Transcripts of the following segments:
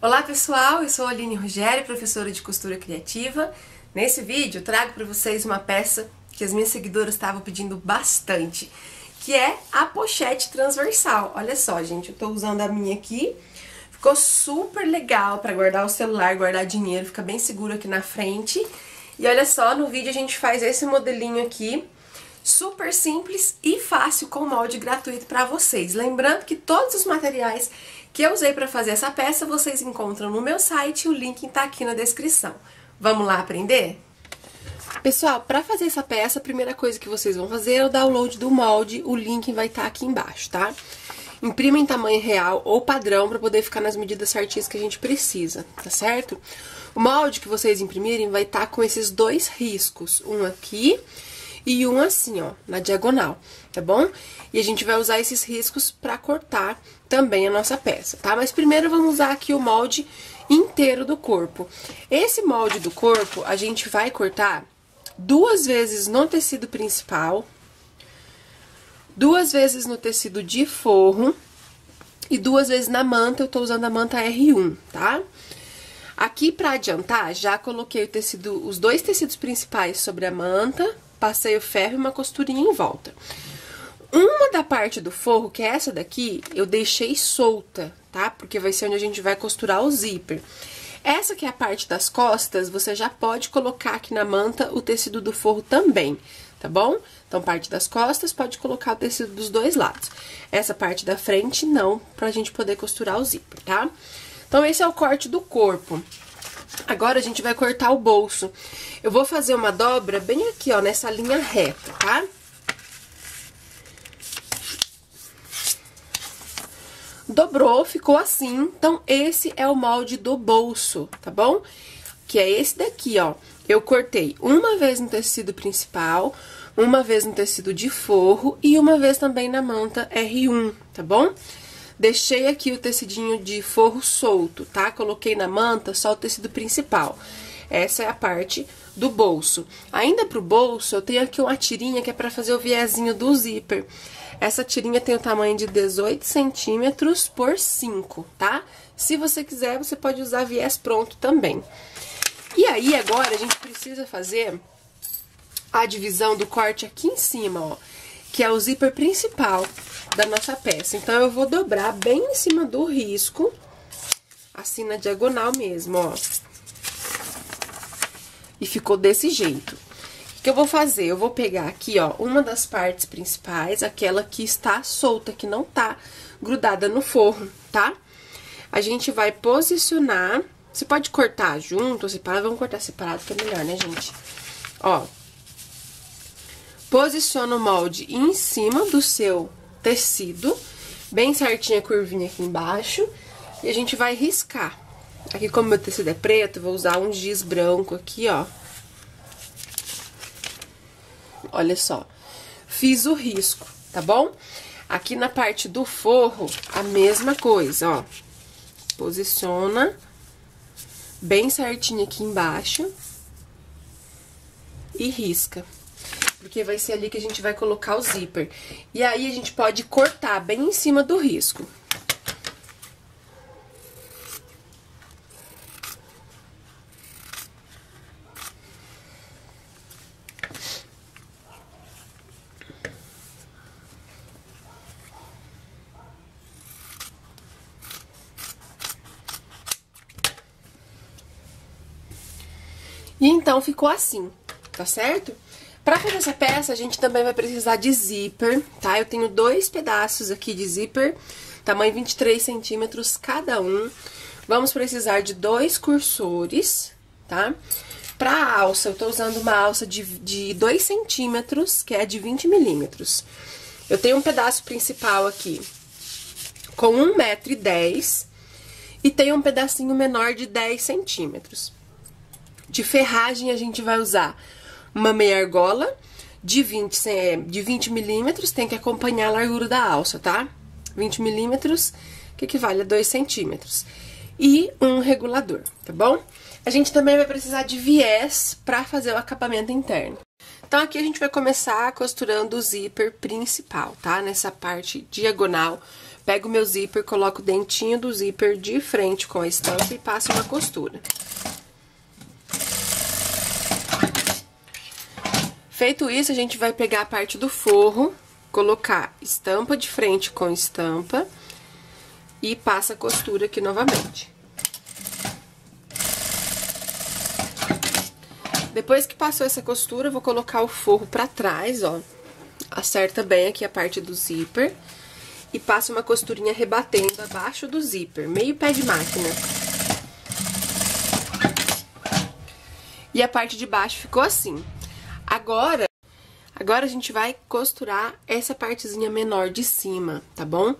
Olá pessoal, eu sou a Aline Rogério, professora de costura criativa. Nesse vídeo trago para vocês uma peça que as minhas seguidoras estavam pedindo bastante, que é a pochete transversal. Olha só, gente, eu tô usando a minha aqui, ficou super legal para guardar o celular, guardar dinheiro, fica bem seguro aqui na frente. E olha só, no vídeo a gente faz esse modelinho aqui, super simples e fácil, com molde gratuito para vocês. Lembrando que todos os materiais que eu usei para fazer essa peça vocês encontram no meu site, o link tá aqui na descrição. Vamos lá aprender? Pessoal, para fazer essa peça, a primeira coisa que vocês vão fazer é o download do molde, o link vai estar aqui embaixo, tá? Imprima em tamanho real ou padrão para poder ficar nas medidas certinhas que a gente precisa, tá certo? O molde que vocês imprimirem vai estar com esses dois riscos, um aqui e um assim, ó, na diagonal, tá bom? E a gente vai usar esses riscos pra cortar também a nossa peça, tá? Mas primeiro vamos usar aqui o molde inteiro do corpo. Esse molde do corpo, a gente vai cortar 2 vezes no tecido principal, 2 vezes no tecido de forro e 2 vezes na manta. Eu tô usando a manta R1, tá? Aqui, pra adiantar, já coloquei o tecido, os dois tecidos principais sobre a manta, passei o ferro e uma costurinha em volta. Uma da parte do forro, que é essa daqui, eu deixei solta, tá? Porque vai ser onde a gente vai costurar o zíper. Essa que é a parte das costas, você já pode colocar aqui na manta o tecido do forro também, tá bom? Então, parte das costas, pode colocar o tecido dos dois lados. Essa parte da frente, não, pra gente poder costurar o zíper, tá? Então, esse é o corte do corpo. Agora, a gente vai cortar o bolso. Eu vou fazer uma dobra bem aqui, ó, nessa linha reta, tá? Dobrou, ficou assim. Então, esse é o molde do bolso, tá bom? Que é esse daqui, ó. Eu cortei uma vez no tecido principal, uma vez no tecido de forro e uma vez também na manta R1, tá bom? Deixei aqui o tecidinho de forro solto, tá? Coloquei na manta só o tecido principal. Essa é a parte do bolso. Ainda pro bolso, eu tenho aqui uma tirinha que é pra fazer o viezinho do zíper. Essa tirinha tem o tamanho de 18 centímetros por 5, tá? Se você quiser, você pode usar viés pronto também. E aí, agora, a gente precisa fazer a divisão do corte aqui em cima, ó, que é o zíper principal da nossa peça. Então, eu vou dobrar bem em cima do risco, assim na diagonal mesmo, ó. E ficou desse jeito. O que eu vou fazer? Eu vou pegar aqui, ó, uma das partes principais, aquela que está solta, que não tá grudada no forro, tá? A gente vai posicionar, você pode cortar junto ou separado, vamos cortar separado que é melhor, né, gente? Ó, posiciona o molde em cima do seu tecido, bem certinha a curvinha aqui embaixo, e a gente vai riscar. Aqui, como meu tecido é preto, vou usar um giz branco aqui, ó. Olha só, fiz o risco, tá bom? Aqui na parte do forro, a mesma coisa, ó. Posiciona bem certinho aqui embaixo e risca. Porque vai ser ali que a gente vai colocar o zíper. E aí, a gente pode cortar bem em cima do risco. E então, ficou assim, tá certo? Pra fazer essa peça, a gente também vai precisar de zíper, tá? Eu tenho 2 pedaços aqui de zíper, tamanho 23 centímetros cada um. Vamos precisar de 2 cursores, tá? Pra alça, eu tô usando uma alça de 2 centímetros, que é de 20 milímetros. Eu tenho um pedaço principal aqui com 1,10 m e tenho um pedacinho menor de 10 centímetros. De ferragem, a gente vai usar uma meia argola de 20 milímetros, tem que acompanhar a largura da alça, tá? 20 milímetros, que equivale a 2 centímetros. E um regulador, tá bom? A gente também vai precisar de viés pra fazer o acabamento interno. Então, aqui a gente vai começar costurando o zíper principal, tá? Nessa parte diagonal Pego o meu zíper, coloco o dentinho do zíper de frente com a estampa e passo uma costura. Feito isso, a gente vai pegar a parte do forro, colocar estampa de frente com estampa e passa a costura aqui novamente. Depois que passou essa costura, eu vou colocar o forro pra trás, ó. Acerta bem aqui a parte do zíper e passa uma costurinha rebatendo abaixo do zíper, meio pé de máquina. E a parte de baixo ficou assim. Agora a gente vai costurar essa partezinha menor de cima, tá bom?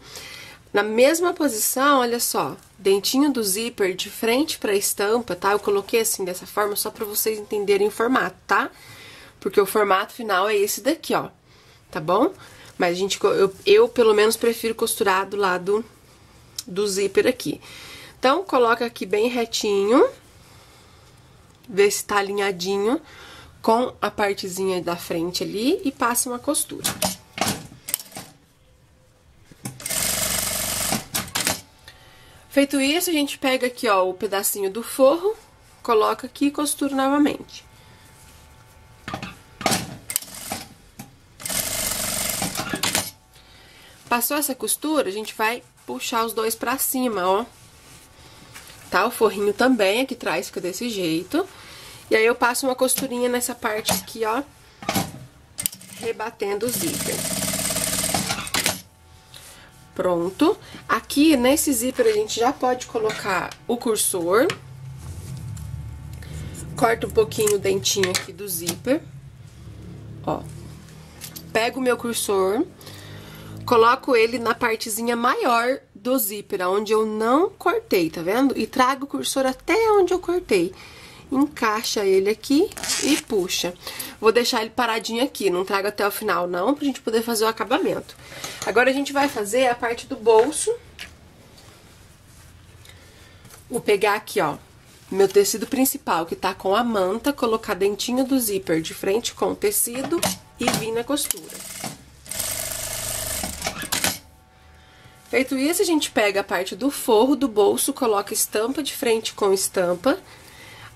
Na mesma posição, olha só, dentinho do zíper de frente pra estampa, tá? Eu coloquei assim dessa forma só pra vocês entenderem o formato, tá? Porque o formato final é esse daqui, ó, tá bom? Mas eu pelo menos prefiro costurar do lado do zíper aqui. Então, coloca aqui bem retinho, vê se tá alinhadinho com a partezinha da frente ali e passa uma costura. Feito isso, a gente pega aqui, ó, o pedacinho do forro, coloca aqui e costura novamente. Passou essa costura, a gente vai puxar os dois pra cima, ó. Tá? O forrinho também aqui atrás fica desse jeito. E aí eu passo uma costurinha nessa parte aqui, ó, rebatendo o zíper. Pronto. Aqui, nesse zíper, a gente já pode colocar o cursor. Corta um pouquinho o dentinho aqui do zíper. Ó. Pego o meu cursor, coloco ele na partezinha maior do zíper, onde eu não cortei, tá vendo? E trago o cursor até onde eu cortei. Encaixa ele aqui e puxa. Vou deixar ele paradinho aqui, não trago até o final não, pra gente poder fazer o acabamento. Agora a gente vai fazer a parte do bolso. Vou pegar aqui, ó, meu tecido principal, que tá com a manta, colocar dentinho do zíper de frente com o tecido e vir na costura. Feito isso, a gente pega a parte do forro do bolso, coloca estampa de frente com estampa,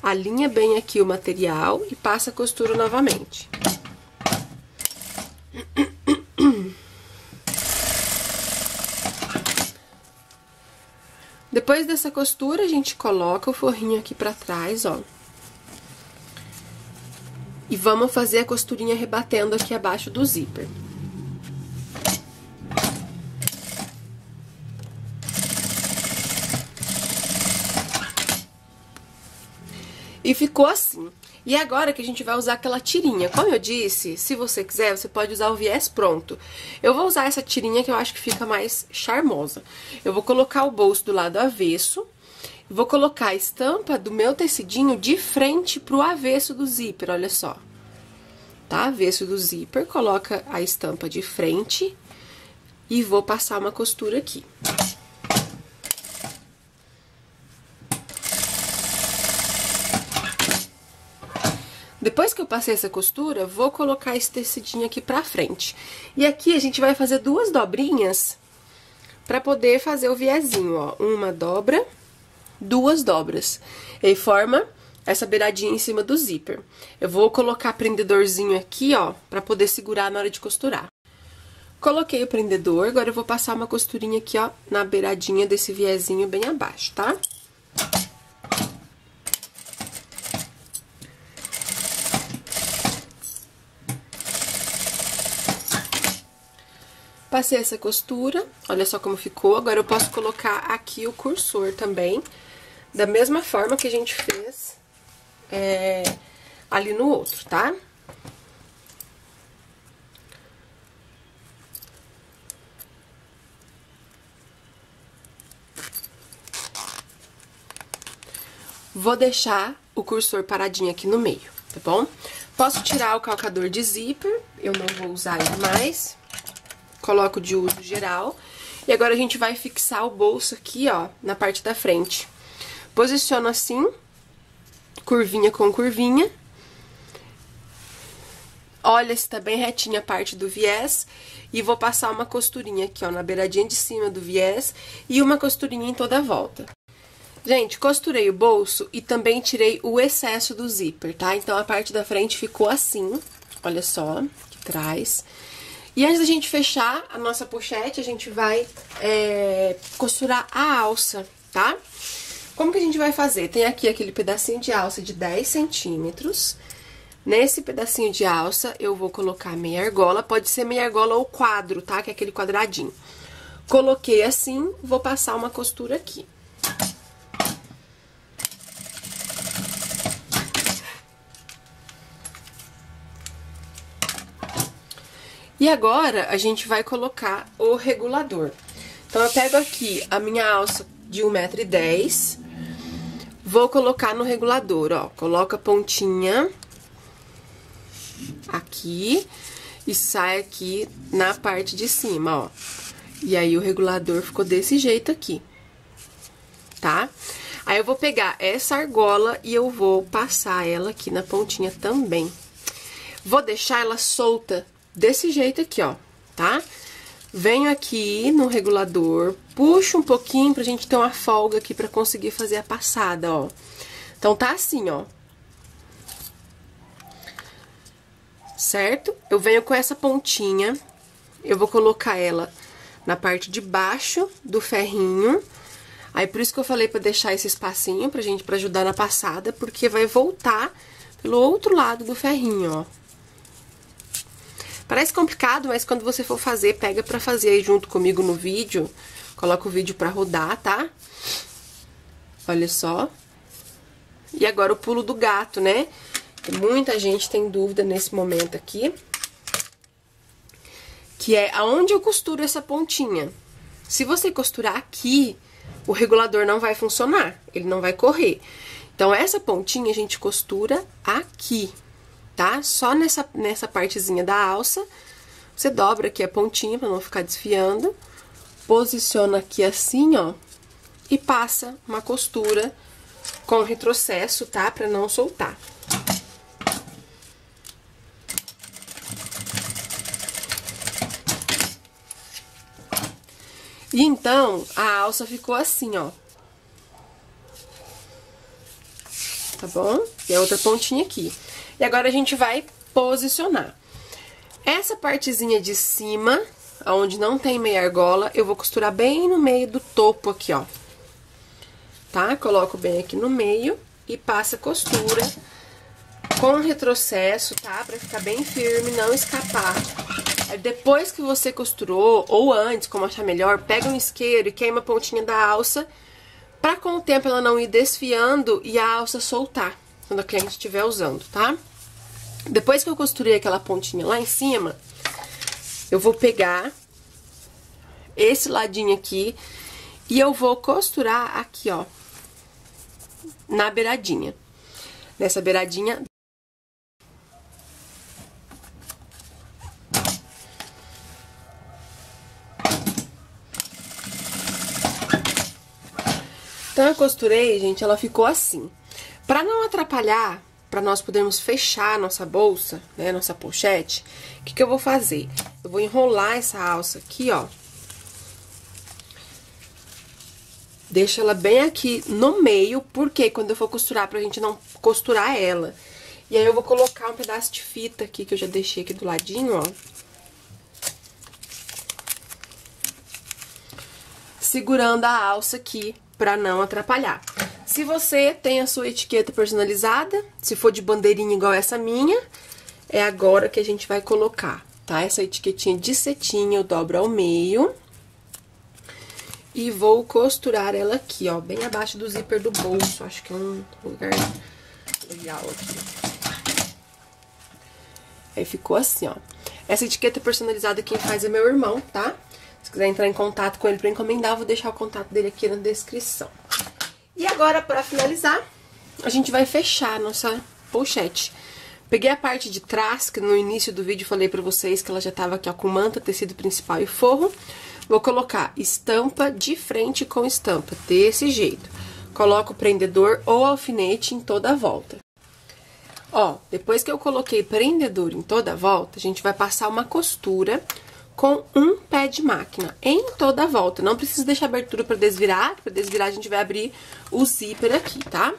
alinha bem aqui o material e passa a costura novamente. Depois dessa costura, a gente coloca o forrinho aqui pra trás, ó. E vamos fazer a costurinha rebatendo aqui abaixo do zíper. E ficou assim. E agora que a gente vai usar aquela tirinha. Como eu disse, se você quiser, você pode usar o viés pronto. Eu vou usar essa tirinha que eu acho que fica mais charmosa. Eu vou colocar o bolso do lado avesso. Vou colocar a estampa do meu tecidinho de frente pro avesso do zíper, olha só. Tá? Avesso do zíper, coloca a estampa de frente e vou passar uma costura aqui. Depois que eu passei essa costura, vou colocar esse tecidinho aqui pra frente. E aqui a gente vai fazer duas dobrinhas pra poder fazer o viezinho, ó. Uma dobra, duas dobras. E aí forma essa beiradinha em cima do zíper. Eu vou colocar prendedorzinho aqui, ó, pra poder segurar na hora de costurar. Coloquei o prendedor, agora eu vou passar uma costurinha aqui, ó, na beiradinha desse viezinho bem abaixo, tá? Passei essa costura, olha só como ficou. Agora eu posso colocar aqui o cursor também, da mesma forma que a gente fez ali no outro, tá? Vou deixar o cursor paradinho aqui no meio, tá bom? Posso tirar o calcador de zíper, eu não vou usar ele mais. Coloco de uso geral. E agora a gente vai fixar o bolso aqui, ó, na parte da frente. Posiciono assim, curvinha com curvinha. Olha se tá bem retinha a parte do viés. E vou passar uma costurinha aqui, ó, na beiradinha de cima do viés. E uma costurinha em toda a volta. Gente, costurei o bolso e também tirei o excesso do zíper, tá? Então, a parte da frente ficou assim, olha só, aqui atrás. E antes da gente fechar a nossa pochete, a gente vai costurar a alça, tá? Como que a gente vai fazer? Tem aqui aquele pedacinho de alça de 10 centímetros. Nesse pedacinho de alça, eu vou colocar meia argola. Pode ser meia argola ou quadro, tá? Que é aquele quadradinho. Coloquei assim, vou passar uma costura aqui. E agora, a gente vai colocar o regulador. Então, eu pego aqui a minha alça de 1,10 m, vou colocar no regulador, ó. Coloco a pontinha aqui e sai aqui na parte de cima, ó. E aí, o regulador ficou desse jeito aqui, tá? Aí, eu vou pegar essa argola e eu vou passar ela aqui na pontinha também. Vou deixar ela solta desse jeito aqui, ó, tá? Venho aqui no regulador, puxo um pouquinho pra gente ter uma folga aqui pra conseguir fazer a passada, ó. Então, tá assim, ó. Certo? Eu venho com essa pontinha, eu vou colocar ela na parte de baixo do ferrinho. Aí, por isso que eu falei pra deixar esse espacinho pra ajudar na passada, porque vai voltar pelo outro lado do ferrinho, ó. Parece complicado, mas quando você for fazer, pega pra fazer aí junto comigo no vídeo. Coloca o vídeo pra rodar, tá? Olha só. E agora o pulo do gato, né? Muita gente tem dúvida nesse momento aqui. Que é aonde eu costuro essa pontinha. Se você costurar aqui, o regulador não vai funcionar. Ele não vai correr. Então, essa pontinha a gente costura aqui. Tá? Só nessa partezinha da alça, você dobra aqui a pontinha pra não ficar desfiando, posiciona aqui assim, ó, e passa uma costura com retrocesso, tá? Pra não soltar. E então, a alça ficou assim, ó. Tá bom? E a outra pontinha aqui. E agora a gente vai posicionar. Essa partezinha de cima, onde não tem meia argola, eu vou costurar bem no meio do topo aqui, ó. Tá? Coloco bem aqui no meio e passa a costura com retrocesso, tá? Pra ficar bem firme, não escapar. Aí depois que você costurou, ou antes, como achar melhor, pega um isqueiro e queima a pontinha da alça, pra com o tempo ela não ir desfiando e a alça soltar, quando a cliente estiver usando, tá? Depois que eu costurei aquela pontinha lá em cima, eu vou pegar esse ladinho aqui e eu vou costurar aqui, ó, na beiradinha. Nessa beiradinha. Então, eu costurei, gente, ela ficou assim. Pra não atrapalhar, pra nós podermos fechar a nossa bolsa, né, nossa pochete, o que que eu vou fazer? Eu vou enrolar essa alça aqui, ó. Deixa ela bem aqui no meio, porque quando eu for costurar, pra gente não costurar ela. E aí, eu vou colocar um pedaço de fita aqui, que eu já deixei aqui do ladinho, ó. Segurando a alça aqui, pra não atrapalhar. Se você tem a sua etiqueta personalizada, se for de bandeirinha igual essa minha, é agora que a gente vai colocar, tá? Essa etiquetinha de cetim eu dobro ao meio. E vou costurar ela aqui, ó, bem abaixo do zíper do bolso. Acho que é um lugar legal aqui. Aí ficou assim, ó. Essa etiqueta personalizada quem faz é meu irmão, tá? Se quiser entrar em contato com ele pra encomendar, eu vou deixar o contato dele aqui na descrição. E agora, pra finalizar, a gente vai fechar a nossa pochete. Peguei a parte de trás, que no início do vídeo falei pra vocês que ela já tava aqui, ó, com manta, tecido principal e forro. Vou colocar estampa de frente com estampa, desse jeito. Coloco o prendedor ou alfinete em toda a volta. Ó, depois que eu coloquei prendedor em toda a volta, a gente vai passar uma costura com um pé de máquina em toda a volta. Não precisa deixar abertura pra desvirar. Pra desvirar, a gente vai abrir o zíper aqui, tá?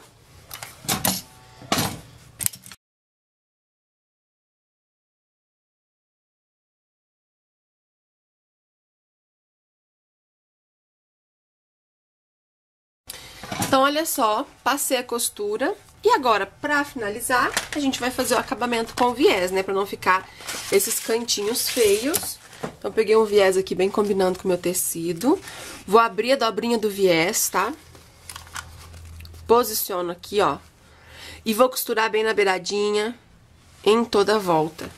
Então, olha só, passei a costura. E agora, pra finalizar, a gente vai fazer o acabamento com viés, né? Pra não ficar esses cantinhos feios. Então, eu peguei um viés aqui bem combinando com o meu tecido. Vou abrir a dobrinha do viés, tá? Posiciono aqui, ó. E vou costurar bem na beiradinha, em toda a volta.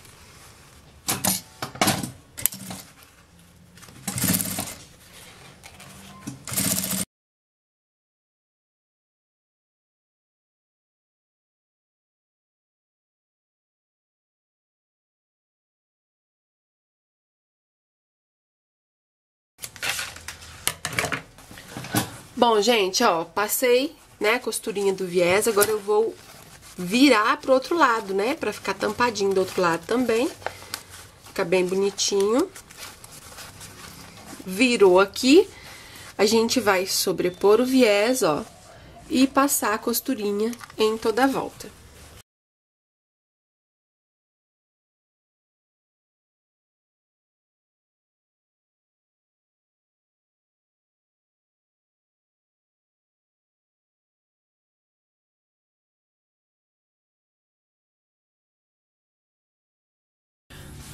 Bom, gente, ó, passei, né, a costurinha do viés, agora eu vou virar pro outro lado, né, pra ficar tampadinho do outro lado também, fica bem bonitinho. Virou aqui, a gente vai sobrepor o viés, ó, e passar a costurinha em toda a volta.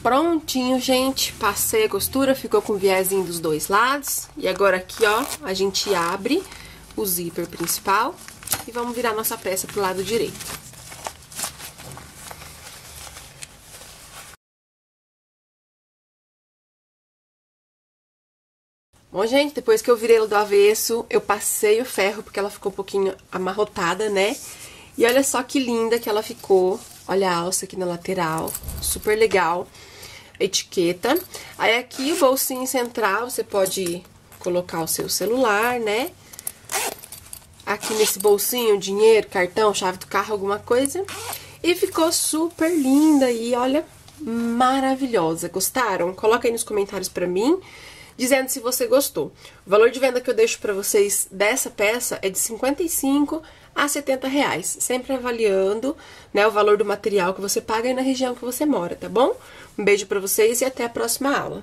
Prontinho, gente, passei a costura, ficou com o viésinho dos dois lados. E agora aqui, ó, a gente abre o zíper principal e vamos virar nossa peça pro lado direito. Bom, gente, depois que eu virei ela do avesso, eu passei o ferro porque ela ficou um pouquinho amarrotada, né? E olha só que linda que ela ficou. Olha a alça aqui na lateral, super legal. Etiqueta. Aí aqui o bolsinho central, você pode colocar o seu celular, né? Aqui nesse bolsinho, dinheiro, cartão, chave do carro, alguma coisa. E ficou super linda e olha, maravilhosa. Gostaram? Coloca aí nos comentários pra mim, dizendo se você gostou. O valor de venda que eu deixo pra vocês dessa peça é de 55 a 70 reais, sempre avaliando, né, o valor do material que você paga e na região que você mora, tá bom? Um beijo pra vocês e até a próxima aula.